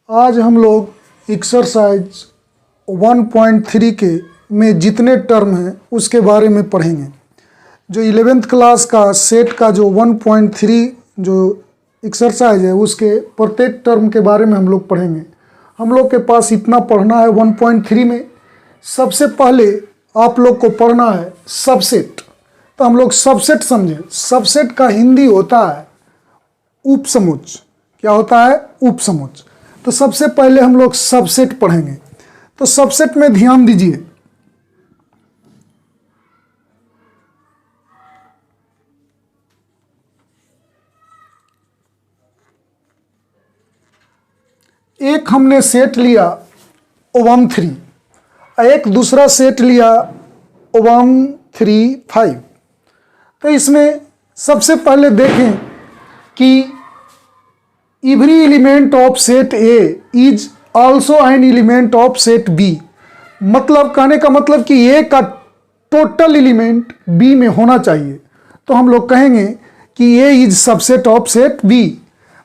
आज हम लोग एक्सरसाइज 1.3 के में जितने टर्म हैं उसके बारे में पढ़ेंगे। जो 11th क्लास का सेट का जो 1.3 जो एक्सरसाइज है उसके प्रत्येक टर्म के बारे में हम लोग पढ़ेंगे। हम लोग के पास इतना पढ़ना है 1.3 में। सबसे पहले आप लोग को पढ़ना है सबसेट। तो हम लोग सबसेट समझें। सबसेट का हिंदी होता है उपसमुच। क्या होता है? उपसमुच। तो सबसे पहले हम लोग सबसेट पढ़ेंगे। तो सबसेट में ध्यान दीजिए, एक हमने सेट लिया 1 3, एक दूसरा सेट लिया 1 3 5। तो इसमें सबसे पहले देखें कि every element of set a is also an element of set B. मतलब कहने का मतलब कि ए का टोटल एलिमेंट बी में होना चाहिए। तो हम लोग कहेंगे कि A is subset of set B.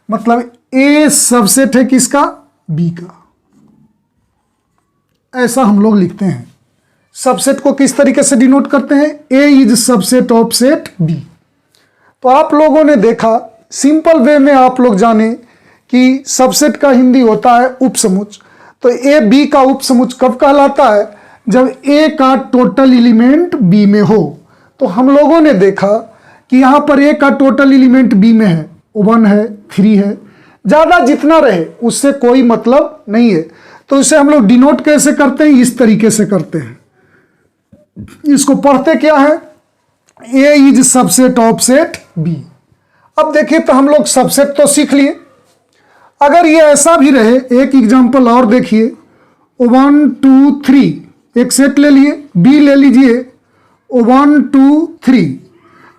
मतलब ए सबसेट है किसका? बी का। ऐसा हम लोग लिखते हैं। सबसेट को किस तरीके से डिनोट करते हैं? A is subset of set B. तो आप लोगों ने देखा, सिंपल वे में आप लोग जाने कि सबसेट का हिंदी होता है उपसमुच। तो ए बी का उपसमुच कब कहलाता है? जब ए का टोटल एलिमेंट बी में हो। तो हम लोगों ने देखा कि यहाँ पर ए का टोटल एलिमेंट बी में है, 1 है, 3 है। ज़्यादा जितना रहे उससे कोई मतलब नहीं है। तो इसे हम लोग डिनोट कैसे करते हैं? इस तरीके से करते हैं। इसको पढ़ते क्या है? A is subset of set B. अब देखिए, तो हम लोग सबसेट तो सीख लिए। अगर ये ऐसा भी रहे, एक एग्जांपल और देखिए, 1 2 3 एक सेट ले लिए, बी ले लीजिए 1 2 3।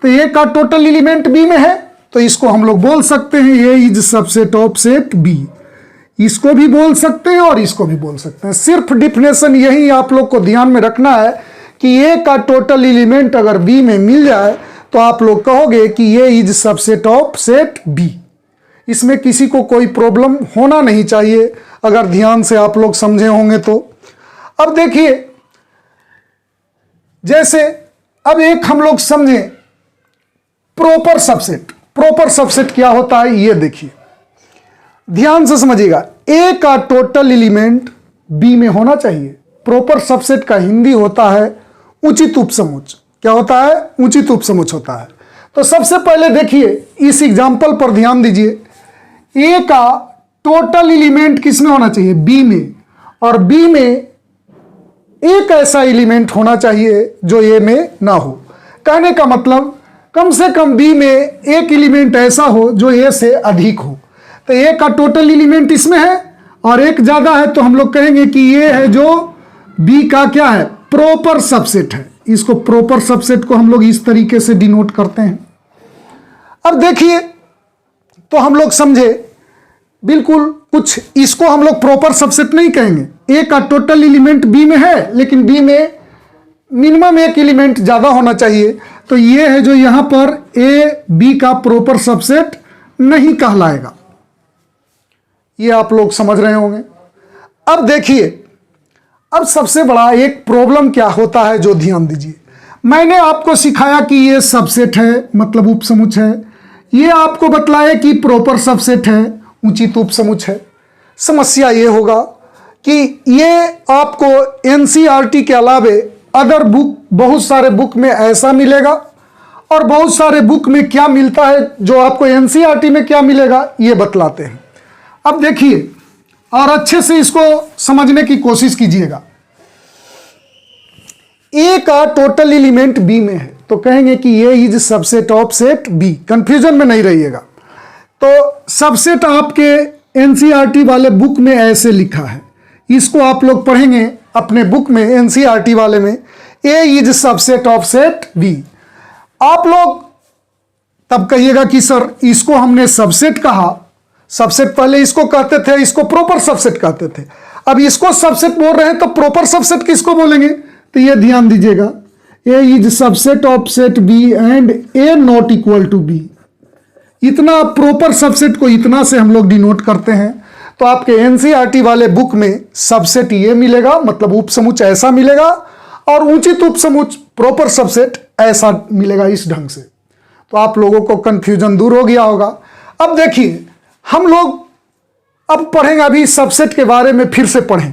तो ए का टोटल एलिमेंट बी में है, तो इसको हम लोग बोल सकते हैं A is subset of set B. इसको भी बोल सकते हैं और इसको भी बोल सकते हैं। सिर्फ डिफिनेशन यही आप लोग को ध्यान में रखना है कि ए का टोटल एलिमेंट अगर बी में मिल जाए तो आप लोग कहोगे कि A is subset of set B. इसमें किसी को कोई प्रॉब्लम होना नहीं चाहिए, अगर ध्यान से आप लोग समझे होंगे तो। अब देखिए, जैसे अब एक हम लोग समझे प्रॉपर सबसेट। प्रॉपर सबसेट क्या होता है ये देखिए, ध्यान से समझिएगा। ए का टोटल एलिमेंट बी में होना चाहिए। प्रॉपर सबसेट का हिंदी होता है उचित उपसमुच। क्या होता है? उचित उपसमुच होता है। तो सबसे पहले देखिए, इस एग्जांपल पर ध्यान दीजिए। ए का टोटल एलिमेंट किस में होना चाहिए? बी में। और बी में एक ऐसा एलिमेंट होना चाहिए जो ए में ना हो। कहने का मतलब कम से कम बी में एक एलिमेंट ऐसा हो जो ए से अधिक हो। तो ए का टोटल एलिमेंट इसमें है और एक ज्यादा है, तो हम लोग कहेंगे कि ये है जो बी का क्या है? प्रॉपर सबसेट है। इसको प्रॉपर सबसेट को हम लोग इस तरीके से डिनोट करते हैं। अब देखिए, तो हम लोग समझे बिल्कुल कुछ, इसको हम लोग प्रॉपर सबसेट नहीं कहेंगे। ए का टोटल एलिमेंट बी में है, लेकिन बी में मिनिमम एक एलिमेंट ज्यादा होना चाहिए। तो ये है जो यहां पर ए बी का प्रॉपर सबसेट नहीं कहलाएगा। ये आप लोग समझ रहे होंगे। अब देखिए, अब सबसे बड़ा एक प्रॉब्लम क्या होता है जो ध्यान दीजिए। मैंने आपको सिखाया कि ये सबसेट है, मतलब उपसमुच है। ये आपको बतलाया कि प्रॉपर सबसेट है, उचित उपसमुच है। समस्या ये होगा कि ये आपको एनसीईआरटी के अलावे अदर बुक, बहुत सारे बुक में ऐसा मिलेगा, और बहुत सारे बुक में क्या मिलता है जो आपको एनसीईआरटी में क्या मिलेगा ये बतलाते हैं। अब देखिए, और अच्छे से इसको समझने की कोशिश कीजिएगा। ए का टोटल एलिमेंट बी में है, तो कहेंगे कि ये is subset of set b. Confusion में नहीं रहिएगा। तो सबसेट आपके एनसीईआरटी वाले बुक में ऐसे लिखा है, इसको आप लोग पढ़ेंगे अपने बुक में, एनसीईआरटी वाले में, A is subset of set B. आप लोग तब कहिएगा कि सर इसको हमने सबसेट कहा। सबसेट पहले इसको कहते थे, इसको प्रॉपर सबसेट कहते थे। अब इसको सबसेट बोल रहे हैं, तो प्रॉपर सबसेट किसको बोलेंगे? तो ये ध्यान दीजिएगा, A is subset of set B and A not equal to B. इतना प्रॉपर सबसेट को इतना से हम लोग डिनोट करते हैं। तो आपके एनसीईआरटी वाले बुक में सबसेट ये मिलेगा, मतलब उपसमुच ऐसा मिलेगा, और उचित उपसमुच प्रॉपर सबसेट ऐसा मिलेगा इस ढंग से। तो आप लोगों को कंफ्यूजन दूर हो गया होगा। अब देखिए हम लोग अब पढ़ेंगे, अभी सबसेट के बारे में फिर से पढ़ें।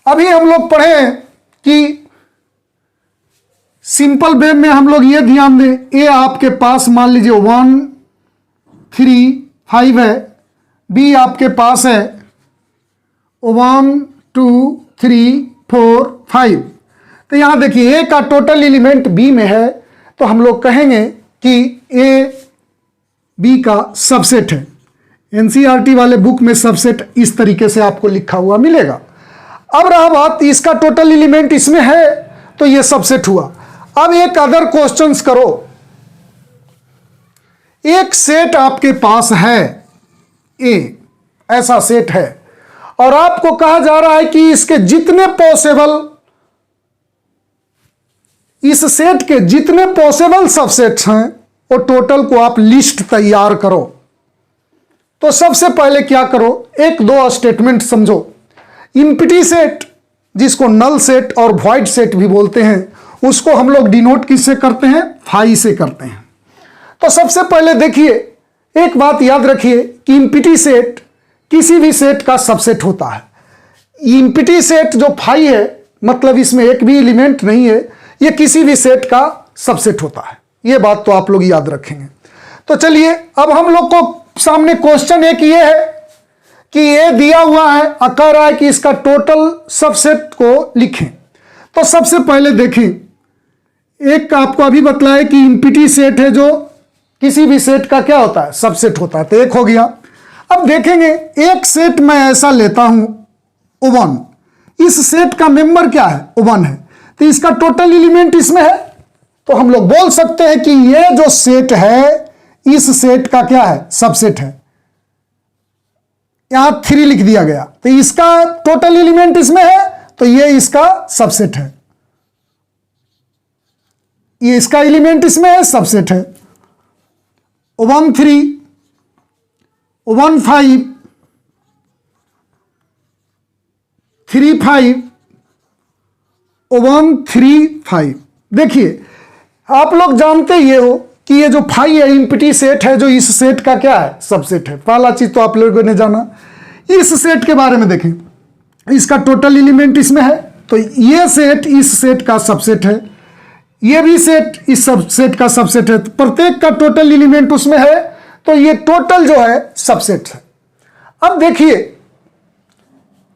अभी हम लोग पढ़ें कि सिंपल वे में हम लोग ये ध्यान दें, ए आपके पास मान लीजिए 1 3 5 है, बी आपके पास है 1 2 3 4 5। तो यहां देखिए ए का टोटल एलिमेंट बी में है, तो हम लोग कहेंगे कि ए बी का सबसेट है। एनसीईआरटी वाले बुक में सबसेट इस तरीके से आपको लिखा हुआ मिलेगा। अब रहा बात, इसका टोटल एलिमेंट इसमें है तो ये सबसेट हुआ। अब एक अदर क्वेश्चंस करो, एक सेट आपके पास है ए, ऐसा सेट है, और आपको कहा जा रहा है कि इसके जितने पॉसिबल, इस सेट के जितने पॉसिबल सबसेट्स हैं वो टोटल को आप लिस्ट तैयार करो। तो सबसे पहले क्या करो, एक दो स्टेटमेंट समझो। इम्प्टी सेट, जिसको नल सेट और वॉइड सेट भी बोलते हैं, उसको हम लोग डिनोट किससे करते हैं, फाई से करते हैं। तो सबसे पहले देखिए, एक बात याद रखिए कि इम्प्टी सेट किसी भी सेट का सबसेट होता है। इम्प्टी सेट जो फाई है, मतलब इसमें एक भी एलिमेंट नहीं है, ये किसी भी सेट का सबसेट होता है। ये बात तो आप लोग याद रखेंगे। तो चलिए अब हम लोग को सामने क्वेश्चन एक ये है कि ये दिया हुआ है, कह रहा है कि इसका टोटल सबसेट को लिखें। तो सबसे पहले देखें, एक आपको अभी बतलाया कि इम्प्टी सेट है जो किसी भी सेट का क्या होता है, सबसेट होता है। तो एक हो गया। अब देखेंगे, एक सेट मैं ऐसा लेता हूं O1, इस सेट का मेंबर क्या है, O1 है, तो इसका टोटल एलिमेंट इसमें है। तो हम लोग बोल सकते हैं कि ये जो सेट है इस सेट का क्या है, सबसेट है। यहां 3 लिख दिया गया, तो इसका टोटल एलिमेंट इसमें है, तो ये इसका सबसेट है। ये इसका एलिमेंट इसमें है, सबसेट है। 1 3 1 5 3 5 1 3 5। देखिए आप लोग जानते ये हो कि ये जो फाई है इम्प्टी सेट है जो इस सेट का क्या है, सबसेट है। पहला चीज तो आप लोगों ने जाना। इस सेट के बारे में देखें, इसका टोटल एलिमेंट इसमें है, तो ये सेट इस सेट का सबसेट है, ये भी सेट इस सबसेट का सबसेट है। तो प्रत्येक का टोटल एलिमेंट उसमें है, तो ये टोटल जो है सबसेट है। अब देखिए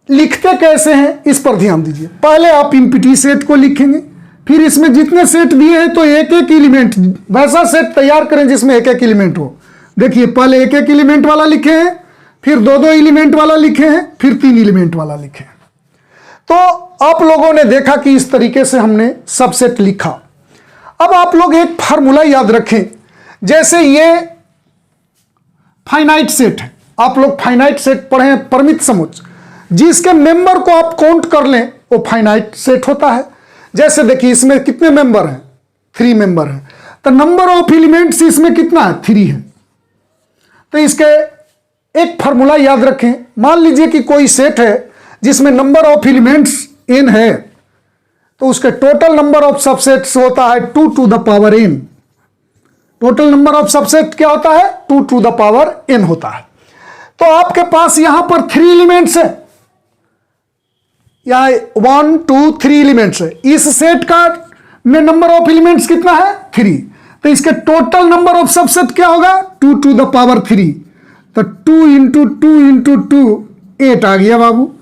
लिखते कैसे हैं, इस पर ध्यान दीजिए। पहले आप इम्प्टी सेट को लिखेंगे, फिर इसमें जितने सेट दिए हैं तो एक एक एलिमेंट, वैसा सेट तैयार करें जिसमें एक एक एलिमेंट हो। देखिए पहले एक एक एलिमेंट वाला लिखे हैं, फिर दो दो एलिमेंट वाला लिखे हैं, फिर 3 एलिमेंट वाला लिखे हैं। तो आप लोगों ने देखा कि इस तरीके से हमने सबसेट लिखा। अब आप लोग एक फार्मूला याद रखें, जैसे ये फाइनाइट सेट है, आप लोग फाइनाइट सेट पढ़े हैं, परिमित समुच्चय, जिसके मेंबर को आप काउंट कर लें वो फाइनाइट सेट होता है। जैसे देखिए इसमें कितने मेंबर हैं, 3 मेंबर हैं, तो नंबर ऑफ एलिमेंट्स इसमें कितना है, 3 है। तो इसके एक फार्मूला याद रखें। मान लीजिए कि कोई सेट है जिसमें नंबर ऑफ एलिमेंट्स n है, तो उसके टोटल नंबर ऑफ सबसेट्स होता है 2 to the power n। Total number of subset क्या होता है, 2 to the power n होता है। तो आपके पास यहां पर 3 एलिमेंट्स है, या 1 2 3 एलिमेंट्स है। इस सेट का में नंबर ऑफ एलिमेंट्स कितना है, 3। तो इसके टोटल नंबर ऑफ सबसेट क्या होगा, 2 to the power 3। तो 2 into 2 into 2 8 आ गया बाबू।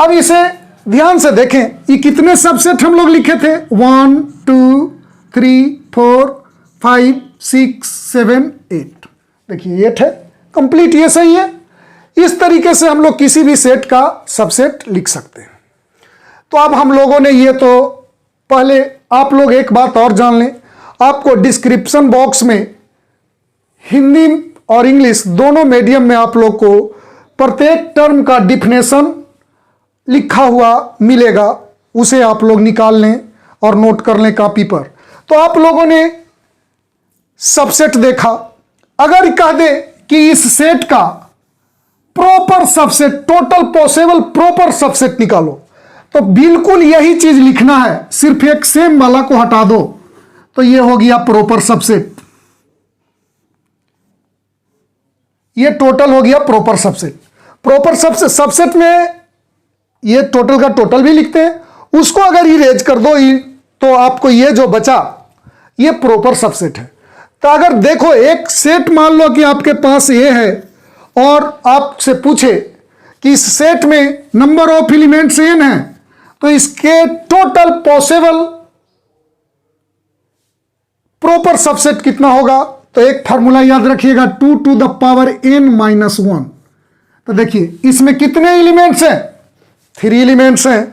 अब इसे ध्यान से देखें, ये कितने सबसेट हम लोग लिखे थे, 1 2 3 4 5 6 7 8। देखिए 8 है, कंप्लीट, ये सही है। इस तरीके से हम लोग किसी भी सेट का सबसेट लिख सकते हैं। तो अब हम लोगों ने ये, तो पहले आप लोग एक बात और जान लें, आपको डिस्क्रिप्शन बॉक्स में हिंदी और इंग्लिश दोनों मीडियम में आप लोग को प्रत्येक टर्म का डिफिनेशन लिखा हुआ मिलेगा, उसे आप लोग निकाल लें और नोट कर लें कॉपी पर। तो आप लोगों ने सबसेट देखा, अगर कह दे कि इस सेट का proper subset, total possible proper subset निकालो, तो बिल्कुल यही चीज लिखना है, सिर्फ एक सेम वाला को हटा दो, तो ये हो गया प्रॉपर सबसेट। ये टोटल हो गया प्रॉपर सबसेट। प्रॉपर सबसेट में ये टोटल का टोटल भी लिखते हैं, उसको अगर इरेज कर दो तो आपको ये जो बचा ये प्रॉपर सबसेट है। तो अगर देखो एक सेट मान लो कि आपके पास ये है और आपसे पूछे कि इस सेट में नंबर ऑफ एलिमेंट्स n है, तो इसके टोटल पॉसिबल प्रॉपर सबसेट कितना होगा, तो एक फार्मूला याद रखिएगा, 2 to the power n - 1। तो देखिए इसमें कितने एलिमेंट्स हैं, 3 एलिमेंट्स हैं,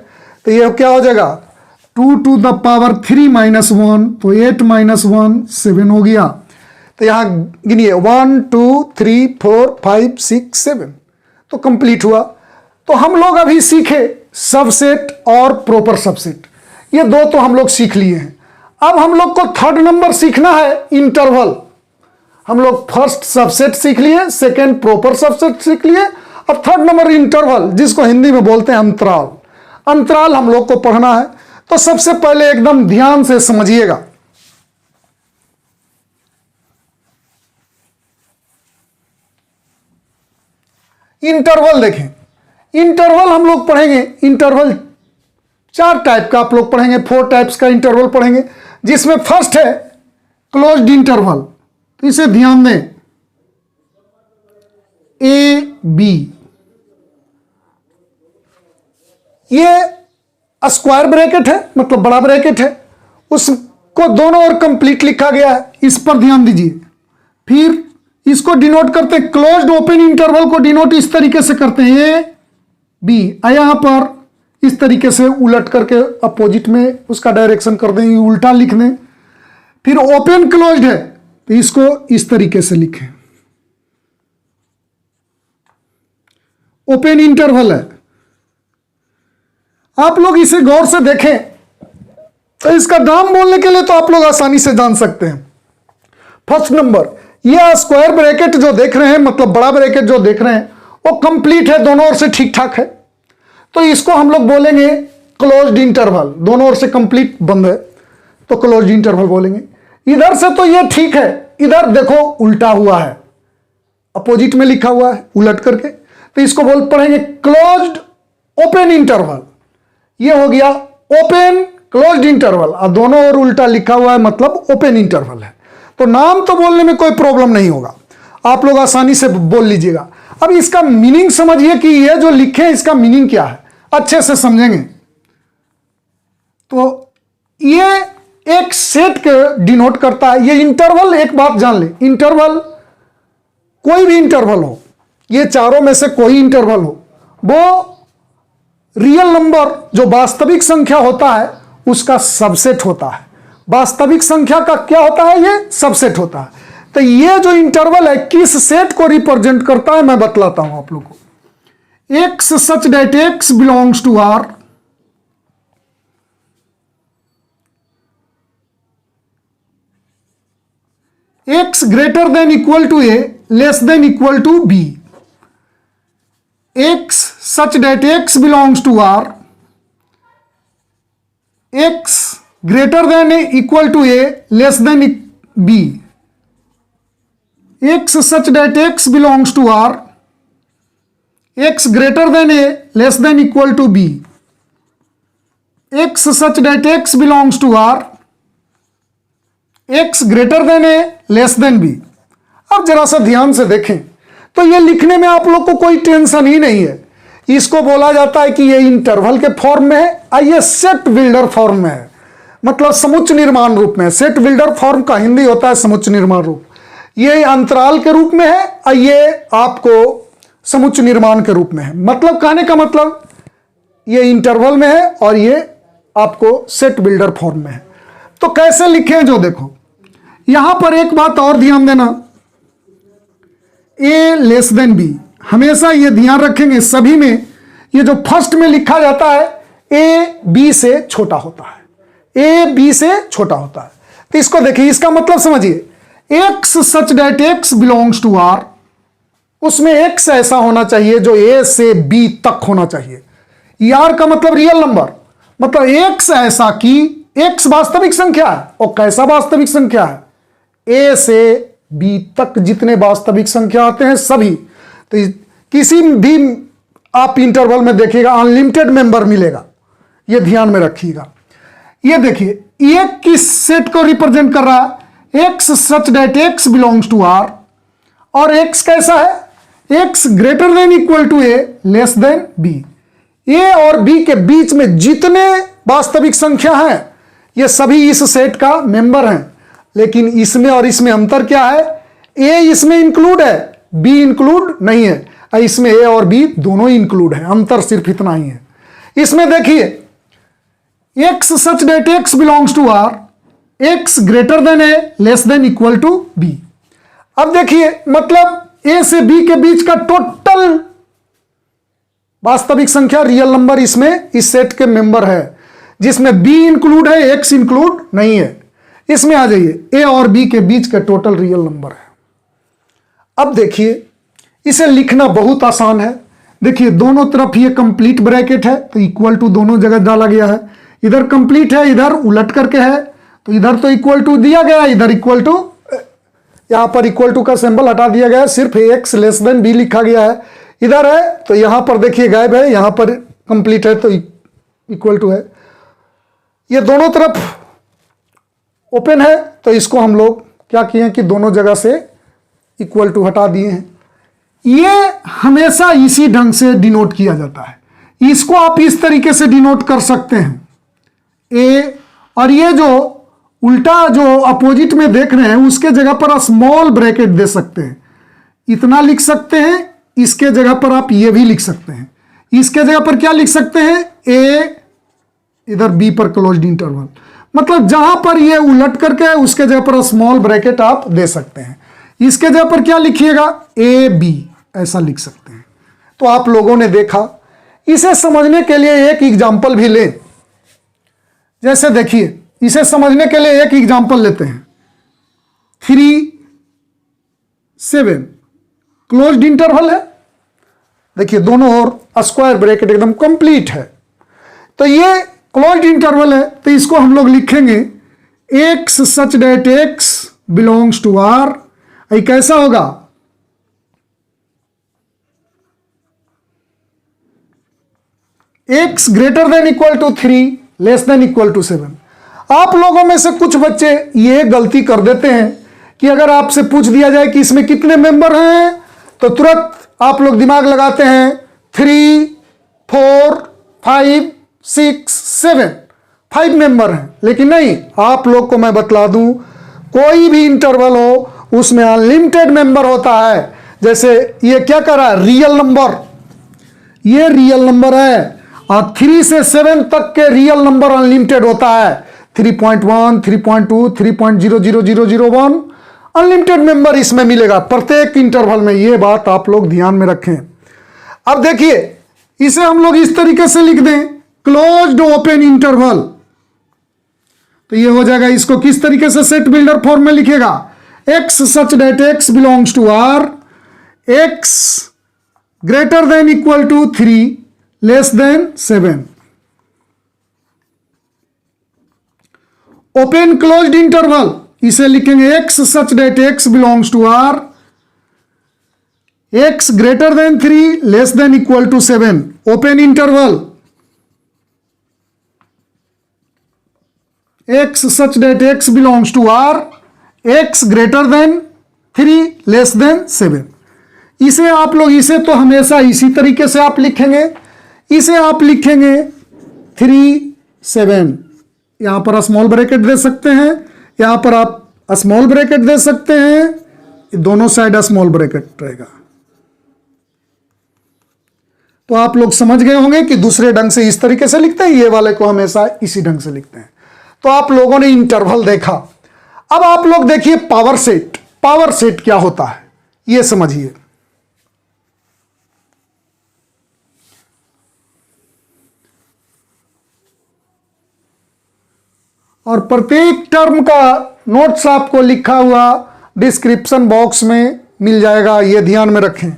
तो ये क्या हो जाएगा 2 to the power 3 - 1, तो 8 - 1 7 हो गया। तो यहां गिनिए 1 2 3 4 5 6 7, तो कंप्लीट हुआ। तो हम लोग अभी सीखे सबसेट और प्रॉपर सबसेट, ये दो तो हम लोग सीख लिए हैं। अब हम लोग को थर्ड नंबर सीखना है इंटरवल। हम लोग फर्स्ट सबसेट सीख लिए, सेकेंड प्रॉपर सबसेट सीख लिए, अब थर्ड नंबर इंटरवल, जिसको हिंदी में बोलते हैं अंतराल। अंतराल हम लोग को पढ़ना है। तो सबसे पहले एकदम ध्यान से समझिएगा, इंटरवल देखें। इंटरवल हम लोग पढ़ेंगे, इंटरवल 4 टाइप का आप लोग पढ़ेंगे, 4 टाइप्स का इंटरवल पढ़ेंगे, जिसमें फर्स्ट है क्लोज्ड इंटरवल। तो इसे ध्यान दें, ए बी, ये स्क्वायर ब्रैकेट है, मतलब बड़ा ब्रैकेट है, उसको दोनों ओर कंप्लीट लिखा गया है, इस पर ध्यान दीजिए। फिर इसको डिनोट करते हैं, क्लोज्ड ओपन इंटरवल को डिनोट इस तरीके से करते हैं, ए बी, यहां पर इस तरीके से उलट करके अपोजिट में उसका डायरेक्शन कर दें, उल्टा लिख दें। फिर ओपन क्लोज्ड है तो इसको इस तरीके से लिखें, ओपन इंटरवल है। आप लोग इसे गौर से देखें तो इसका नाम बोलने के लिए तो आप लोग आसानी से जान सकते हैं। फर्स्ट नंबर, यह स्क्वायर ब्रैकेट जो देख रहे हैं, मतलब बड़ा ब्रैकेट जो देख रहे हैं, वो कंप्लीट है, दोनों ओर से ठीक ठाक है, तो इसको हम लोग बोलेंगे क्लोज्ड इंटरवल। दोनों ओर से कंप्लीट बंद है तो क्लोज्ड इंटरवल बोलेंगे। इधर से तो ये ठीक है, इधर देखो उल्टा हुआ है, अपोजिट में लिखा हुआ है उलट करके, तो इसको पढ़ेंगे क्लोज्ड ओपन इंटरवल। ये हो गया ओपन क्लोज्ड इंटरवल, और दोनों ओर उल्टा लिखा हुआ है, मतलब ओपन इंटरवल है। तो नाम तो बोलने में कोई प्रॉब्लम नहीं होगा, आप लोग आसानी से बोल लीजिएगा। अब इसका मीनिंग समझिए कि ये जो लिखे इसका मीनिंग क्या है, अच्छे से समझेंगे तो ये एक सेट के डिनोट करता है। ये इंटरवल, एक बात जान ले, इंटरवल कोई भी इंटरवल हो, ये चारों में से कोई इंटरवल हो, वो रियल नंबर जो वास्तविक संख्या होता है उसका सबसेट होता है। वास्तविक संख्या का क्या होता है, ये सबसेट होता है। तो ये जो इंटरवल है किस सेट को रिप्रेजेंट करता है मैं बतलाता हूं आप लोगों को। X such that x belongs to R, x greater than equal to A less than equal to b, x such that x belongs to R, x greater than equal to A less than b, x such that x belongs to R, x greater than a less than equal to b, x such that x belongs to R, x greater than a less than b. अब जरा सा ध्यान से देखें तो ये लिखने में आप लोग को कोई टेंशन ही नहीं है। इसको बोला जाता है कि ये इंटरवल के फॉर्म में है और ये सेट बिल्डर फॉर्म में है, मतलब समुच्च निर्माण रूप में। सेट बिल्डर फॉर्म का हिंदी होता है समुच्च निर्माण रूप। ये अंतराल के रूप में है और ये आपको समुच्च निर्माण के रूप में है। मतलब कहने का मतलब ये इंटरवल में है और ये आपको सेट बिल्डर फॉर्म में है। तो कैसे लिखें जो देखो, यहां पर एक बात और ध्यान देना, ए लेस देन बी, हमेशा ये ध्यान रखेंगे सभी में, ये जो फर्स्ट में लिखा जाता है ए बी से छोटा होता है, ए बी से छोटा होता है। तो इसको देखिए, इसका मतलब समझिए, x such that x belongs to R, उसमें एक्स ऐसा होना चाहिए जो ए से बी तक होना चाहिए। आर का मतलब रियल नंबर, मतलब एक्स ऐसा कि एक्स वास्तविक संख्या है। और कैसा वास्तविक संख्या है? ए से बी तक जितने वास्तविक संख्या आते हैं सभी। तो किसी भी आप इंटरवल में देखिएगा अनलिमिटेड मेंबर मिलेगा, यह ध्यान में रखिएगा। ये देखिए एक किस सेट को रिप्रेजेंट कर रहा है? X such that x belongs to R, और एक्स कैसा है? X greater than equal to A less than B. A और बी के बीच में जितने वास्तविक संख्या हैं ये सभी इस सेट का मेंबर हैं। लेकिन इसमें और इसमें अंतर क्या है? ए इसमें इंक्लूड है, बी इंक्लूड नहीं है। इसमें ए और बी दोनों इंक्लूड है, अंतर सिर्फ इतना ही है। इसमें देखिए x such that x belongs to R, x greater than a less than equal to b. अब देखिए मतलब ए से बी के बीच का टोटल वास्तविक संख्या रियल नंबर इसमें इस सेट के मेंबर है, जिसमें बी इंक्लूड है, एक्स इंक्लूड नहीं है। इसमें आ जाइए ए और बी के बीच का टोटल रियल नंबर है। अब देखिए इसे लिखना बहुत आसान है। देखिए दोनों तरफ ये कंप्लीट ब्रैकेट है तो इक्वल टू दोनों जगह डाला गया है। इधर कंप्लीट है, इधर उलट करके है, तो इधर तो इक्वल टू दिया गया, इधर इक्वल टू, यहां पर इक्वल टू का सिंबल हटा दिया गया है, सिर्फ एक्स लेस देन बी लिखा गया है। इधर है तो यहां पर देखिए गायब है, यहां पर कंप्लीट है तो इक्वल टू है। ये दोनों तरफ ओपन है तो इसको हम लोग क्या किए कि दोनों जगह से इक्वल टू हटा दिए हैं। ये हमेशा इसी ढंग से डिनोट किया जाता है। इसको आप इस तरीके से डिनोट कर सकते हैं ए, और ये जो उल्टा जो अपोजिट में देख रहे हैं उसके जगह पर स्मॉल ब्रैकेट दे सकते हैं, इतना लिख सकते हैं। इसके जगह पर आप ये भी लिख सकते हैं। इसके जगह पर क्या लिख सकते हैं? ए, इधर बी पर क्लोज्ड इंटरवल, मतलब जहां पर ये उलट करके उसके जगह पर स्मॉल ब्रैकेट आप दे सकते हैं। इसके जगह पर क्या लिखिएगा? ए बी ऐसा लिख सकते हैं। तो आप लोगों ने देखा। इसे समझने के लिए एक एग्जाम्पल भी लें। जैसे देखिए इसे समझने के लिए एक एग्जाम्पल लेते हैं। 3 7 क्लोज्ड इंटरवल है, देखिए दोनों ओर स्क्वायर ब्रैकेट एकदम कंप्लीट है। तो ये क्लोज्ड इंटरवल है तो इसको हम लोग लिखेंगे x such that x belongs to R. ये कैसा होगा? X greater than equal to 3 less than equal to 7। आप लोगों में से कुछ बच्चे ये गलती कर देते हैं कि अगर आपसे पूछ दिया जाए कि इसमें कितने मेंबर हैं तो तुरंत आप लोग दिमाग लगाते हैं 3 4 5 6 7 5 मेंबर हैं। लेकिन नहीं, आप लोग को मैं बतला दूं कोई भी इंटरवल हो उसमें अनलिमिटेड मेंबर होता है। जैसे ये क्या कर रहा है? रियल नंबर, ये रियल नंबर है और 3 से 7 तक के रियल नंबर अनलिमिटेड होता है। 3.1 3.2 3.00001 अनलिमिटेड मेंबर इसमें मिलेगा प्रत्येक इंटरवल में। ये बात आप लोग ध्यान में रखें। अब देखिए इसे हम लोग इस तरीके से लिख दें क्लोज्ड ओपन इंटरवल, तो ये हो जाएगा। इसको किस तरीके से सेट बिल्डर फॉर्म में लिखेगा? X such that x belongs to R, x greater than equal to 3 less than 7। Open closed interval इसे लिखेंगे x such that x belongs to R, x greater than 3 less than equal to 7। Open interval x such that x belongs to R, x greater than 3 less than 7। इसे आप लोग इसे तो हमेशा इसी तरीके से आप लिखेंगे। इसे आप लिखेंगे 3 7, यहां पर स्मॉल ब्रैकेट दे सकते हैं, यहां पर आप स्मॉल ब्रैकेट दे सकते हैं, दोनों साइड स्मॉल ब्रैकेट रहेगा। तो आप लोग समझ गए होंगे कि दूसरे ढंग से इस तरीके से लिखते हैं, ये वाले को हमेशा इसी ढंग से लिखते हैं। तो आप लोगों ने इंटरवल देखा। अब आप लोग देखिए पावर सेट। पावर सेट क्या होता है यह समझिए। और प्रत्येक टर्म का नोट्स आपको लिखा हुआ डिस्क्रिप्शन बॉक्स में मिल जाएगा, ये ध्यान में रखें।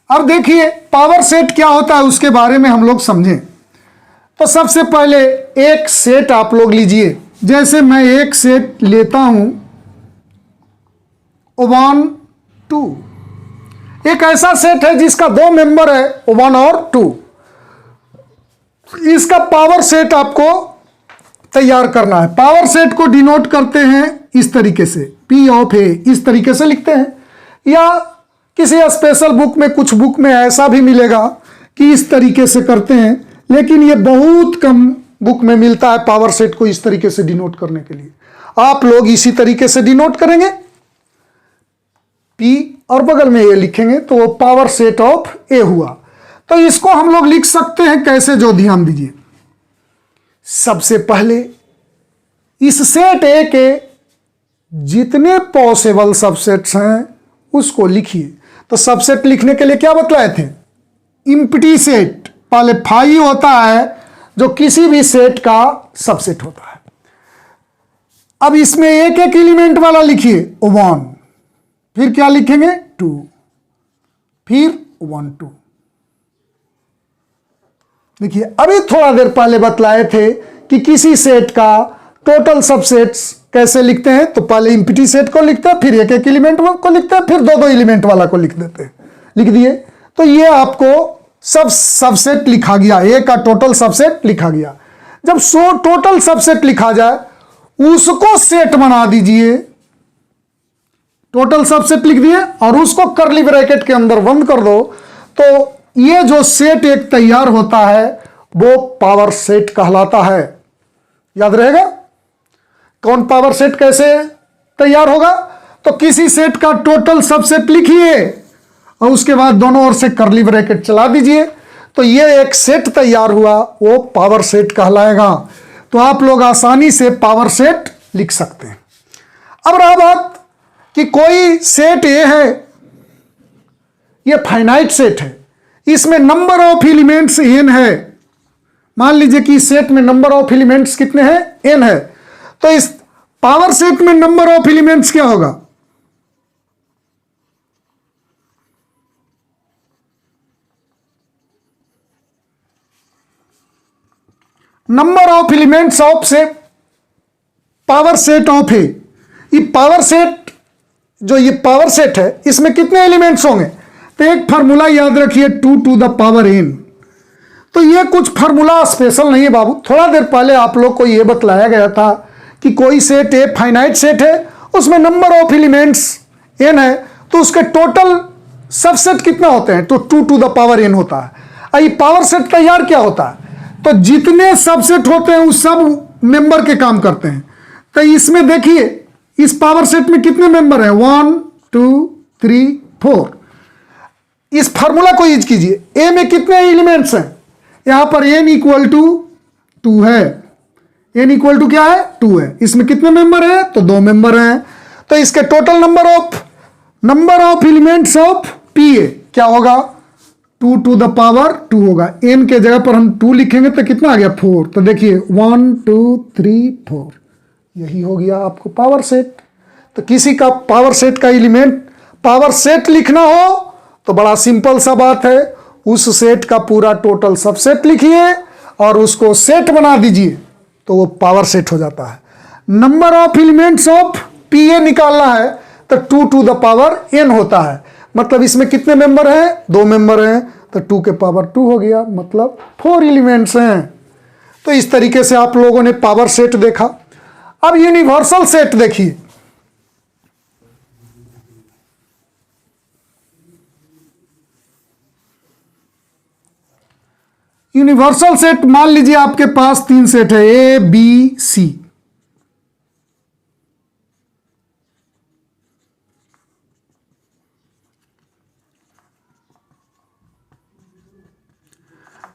अब देखिए पावर सेट क्या होता है उसके बारे में हम लोग समझें। तो सबसे पहले एक सेट आप लोग लीजिए, जैसे मैं एक सेट लेता हूं 1 2, एक ऐसा सेट है जिसका दो मेंबर है 1 और 2। इसका पावर सेट आपको तैयार करना है। पावर सेट को डिनोट करते हैं इस तरीके से, P ऑफ A, इस तरीके से लिखते हैं, या किसी स्पेशल बुक में, कुछ बुक में ऐसा भी मिलेगा कि इस तरीके से करते हैं, लेकिन ये बहुत कम बुक में मिलता है पावर सेट को इस तरीके से डिनोट करने के लिए। आप लोग इसी तरीके से डिनोट करेंगे, P और बगल में A लिखेंगे, तो वो पावर सेट ऑफ A हुआ। तो इसको हम लोग लिख सकते हैं कैसे, जो ध्यान दीजिए। सबसे पहले इस सेट A के जितने पॉसिबल सबसेट्स हैं उसको लिखिए। तो सबसेट लिखने के लिए क्या बतलाए थे, एम्प्टी सेट। पहले फाई होता है जो किसी भी सेट का सबसेट होता है। अब इसमें एक एक एलिमेंट वाला लिखिए 1, फिर क्या लिखेंगे 2, फिर 1 2। देखिए अभी थोड़ा देर पहले बतलाए थे कि किसी सेट का टोटल सबसेट्स कैसे लिखते हैं। तो पहले एम्प्टी सेट को लिखते हैं, फिर एक एक एलिमेंट को लिखते हैं, फिर दो दो एलिमेंट वाला को लिख देते हैं। लिख दिए तो ये आपको सब सबसेट लिखा गया, ए का टोटल सबसेट लिखा गया। जब टोटल सबसेट लिखा जाए उसको सेट बना दीजिए। टोटल सबसेट लिख दिए और उसको कर्ली ब्रैकेट के अंदर बंद कर दो, तो ये जो सेट एक तैयार होता है वो पावर सेट कहलाता है। याद रहेगा कौन पावर सेट कैसे तैयार होगा। तो किसी सेट का टोटल सबसेट लिखिए और उसके बाद दोनों ओर से कर्ली ब्रैकेट चला दीजिए, तो ये एक सेट तैयार हुआ, वो पावर सेट कहलाएगा। तो आप लोग आसानी से पावर सेट लिख सकते हैं। अब रहा बात कि कोई सेट ये है, ये फाइनाइट सेट है, इसमें नंबर ऑफ एलिमेंट्स n है। मान लीजिए कि इस सेट में नंबर ऑफ एलिमेंट्स कितने हैं, n है। तो इस पावर सेट में नंबर ऑफ एलिमेंट्स क्या होगा, नंबर ऑफ एलिमेंट्स ऑफ से पावर सेट ऑफ ए। ये पावर सेट, जो ये पावर सेट है, इसमें कितने एलिमेंट्स होंगे। तो एक फार्मूला याद रखिए 2 to the power n। तो ये कुछ फार्मूला स्पेशल नहीं है बाबू, थोड़ा देर पहले आप लोग को ये बतलाया गया था कि कोई सेट है फाइनाइट सेट है, उसमें नंबर ऑफ एलिमेंट्स n है, तो उसके टोटल सबसेट कितना होते हैं, तो 2 to the power n होता है। ये पावर सेट तैयार क्या होता है, तो जितने सबसेट होते हैं उस सब मेंबर के काम करते हैं। तो इसमें देखिए इस पावर सेट में कितने मेंबर हैं, 1 2 3 4। इस फार्मूला को यूज कीजिए, ए में कितने एलिमेंट्स हैं, यहां पर n इक्वल टू 2 है, n इक्वल टू क्या है 2 है। इसमें कितने मेंबर हैं, तो 2 मेंबर हैं। तो इसके total number of elements of P A क्या होगा, 2 to the power 2 होगा। n के जगह पर हम 2 लिखेंगे तो कितना आ गया 4। तो देखिए 1 2 3 4, यही हो गया आपको पावर सेट। तो किसी का पावर सेट का एलिमेंट पावर सेट लिखना हो तो बड़ा सिंपल सा बात है, उस सेट का पूरा टोटल सबसेट लिखिए और उसको सेट बना दीजिए, तो वो पावर सेट हो जाता है। Number of elements of P A निकालना है तो 2 to the power n होता है। मतलब इसमें कितने मेंबर हैं, 2 मेंबर हैं, तो 2 के पावर 2 हो गया, मतलब 4 एलिमेंट्स हैं। तो इस तरीके से आप लोगों ने पावर सेट देखा। अब यूनिवर्सल सेट देखिए। यूनिवर्सल सेट मान लीजिए आपके पास 3 सेट है, ए बी सी।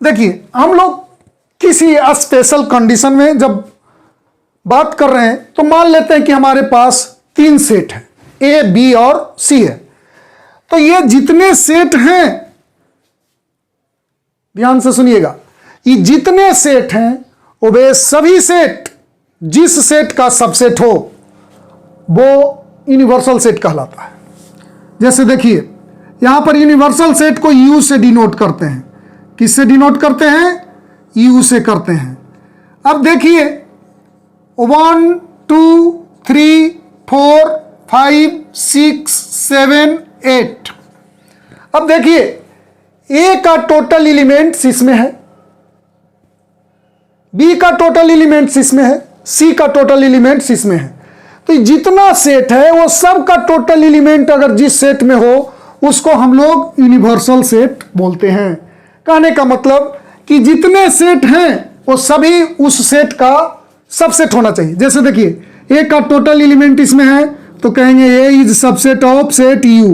देखिए हम लोग किसी स्पेशल कंडीशन में जब बात कर रहे हैं तो मान लेते हैं कि हमारे पास 3 सेट है, ए बी और सी है। तो ये जितने सेट हैं, ध्यान से सुनिएगा, ये जितने सेट हैं वे सभी सेट, जिस सेट का सबसेट हो वो यूनिवर्सल सेट कहलाता है। जैसे देखिए यहां पर यूनिवर्सल सेट को यू से डिनोट करते हैं। किससे डिनोट करते हैं? यू से करते हैं। अब देखिए 1 2 3 4 5 6 7 8। अब देखिए ए का टोटल एलिमेंट्स इसमें है, बी का टोटल एलिमेंट्स इसमें है, सी का टोटल एलिमेंट्स इसमें है। तो जितना सेट है वो सब का टोटल एलिमेंट अगर जिस सेट में हो उसको हम लोग यूनिवर्सल सेट बोलते हैं। कहने का मतलब कि जितने सेट हैं वो सभी उस सेट का सबसेट होना चाहिए। जैसे देखिए ए का टोटल एलिमेंट इसमें है तो कहेंगे A is subset of set U.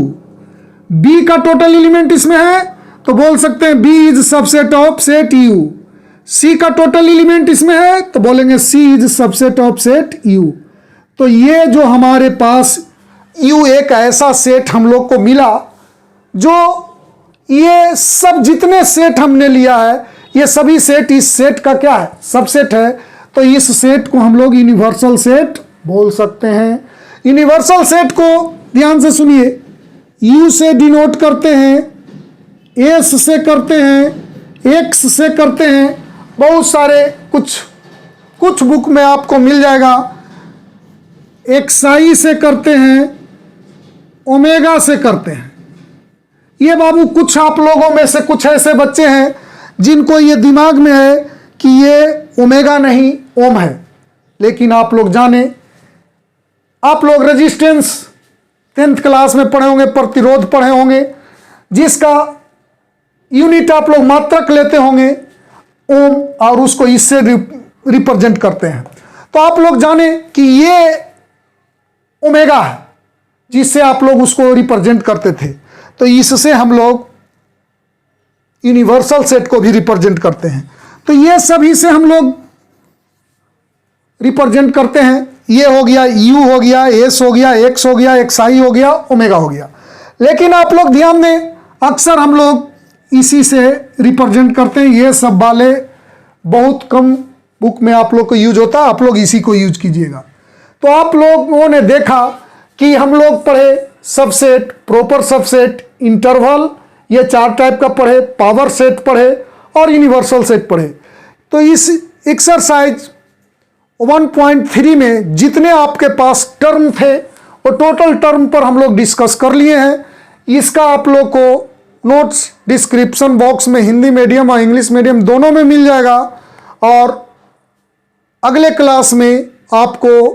B का टोटल एलिमेंट इसमें है तो बोल सकते हैं B is subset of set U. C का टोटल एलिमेंट इसमें है तो बोलेंगे C is subset of set U. तो ये जो हमारे पास यू एक ऐसा सेट हम लोग को मिला जो ये सब जितने सेट हमने लिया है ये सभी सेट इस सेट का क्या है? सबसेट है। तो इस सेट को हम लोग यूनिवर्सल सेट बोल सकते हैं। यूनिवर्सल सेट को ध्यान से सुनिए, यू से डिनोट करते हैं, एस से करते हैं, एक्स से करते हैं, बहुत सारे कुछ बुक में आपको मिल जाएगा। एक्साई से करते हैं, ओमेगा से करते हैं। ये बाबू कुछ आप लोगों में से कुछ ऐसे बच्चे हैं जिनको ये दिमाग में है कि ये ओमेगा नहीं ओम है, लेकिन आप लोग जाने, आप लोग रेजिस्टेंस 10th क्लास में पढ़े होंगे, प्रतिरोध पढ़े होंगे, जिसका यूनिट आप लोग मात्रक लेते होंगे ओम, और उसको इससे रिप्रेजेंट करते हैं। तो आप लोग जाने कि ये ओमेगा है जिससे आप लोग उसको रिप्रेजेंट करते थे। तो इससे हम लोग यूनिवर्सल सेट को भी रिप्रेजेंट करते हैं। तो ये सभी से हम लोग रिप्रेजेंट करते हैं। ये हो गया यू हो गया, एस हो गया, एक्स हो गया, एक्स आई हो गया, ओमेगा हो गया। लेकिन आप लोग ध्यान दें अक्सर हम लोग इसी से रिप्रेजेंट करते हैं। ये सब वाले बहुत कम बुक में आप लोग को यूज होता है, आप लोग इसी को यूज कीजिएगा। तो आप लोगों ने देखा कि हम लोग पढ़े सबसेट, प्रॉपर सबसेट, इंटरवल, ये 4 टाइप का पढ़े, पावर सेट पढ़े और यूनिवर्सल सेट पढ़े। तो इस एक्सरसाइज 1.3 में जितने आपके पास टर्म थे वो टोटल टर्म पर हम लोग डिस्कस कर लिए हैं। इसका आप लोग को नोट्स डिस्क्रिप्शन बॉक्स में हिंदी मीडियम और इंग्लिश मीडियम दोनों में मिल जाएगा। और अगले क्लास में आपको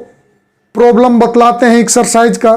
प्रॉब्लम बतलाते हैं एक्सरसाइज का।